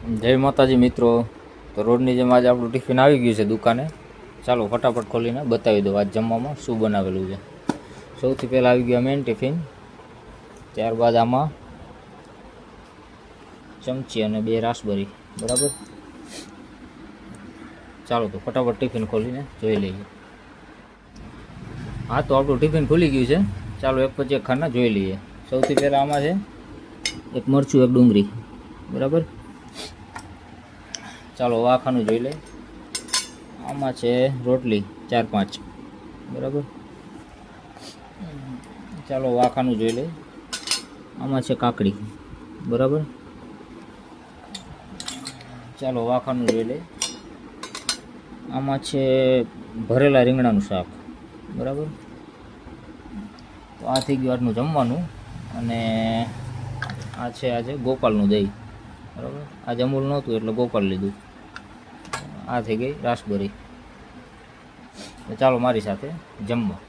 જય માતાજી મિત્રો, તો રોડની જેમ આજે આપણું ટિફિન આવી ગયું છે દુકાને. ચાલો ફટાફટ ખોલીને બતાવી દો આજ જમવામાં શું બનાવેલું છે. સૌથી પહેલાં આવી ગયું મેન ટિફિન, ત્યારબાદ આમાં ચમચી અને 2 રાસબરી, બરાબર. ચાલો તો ફટાફટ ટિફિન ખોલીને જોઈ લઈએ. હા, તો આપણું ટિફિન ખુલી ગયું છે. ચાલો એક પછી એક ખાના જોઈ લઈએ. સૌથી પહેલાં આમાં છે એક મરચું, એક ડુંગળી, બરાબર. ચાલો આ ખાનું જોઈ લઈએ. આમાં છે રોટલી 4-5, બરાબર. ચાલો આ ખાનું જોઈ લઈએ. આમાં છે કાકડી, બરાબર. ચાલો આ ખાનું જોઈ લઈએ. આમાં છે ભરેલા રીંગણાનું શાક, બરાબર. તો આ થઈ ગયું આજનું જમવાનું. અને આ છે આજે ગોપાલનું દહીં, બરાબર. આજે અમૂલ નહોતું એટલે ગોપાલ લીધું. આ થઈ ગઈ રાસબરી. ચાલો મારી સાથે જમવા.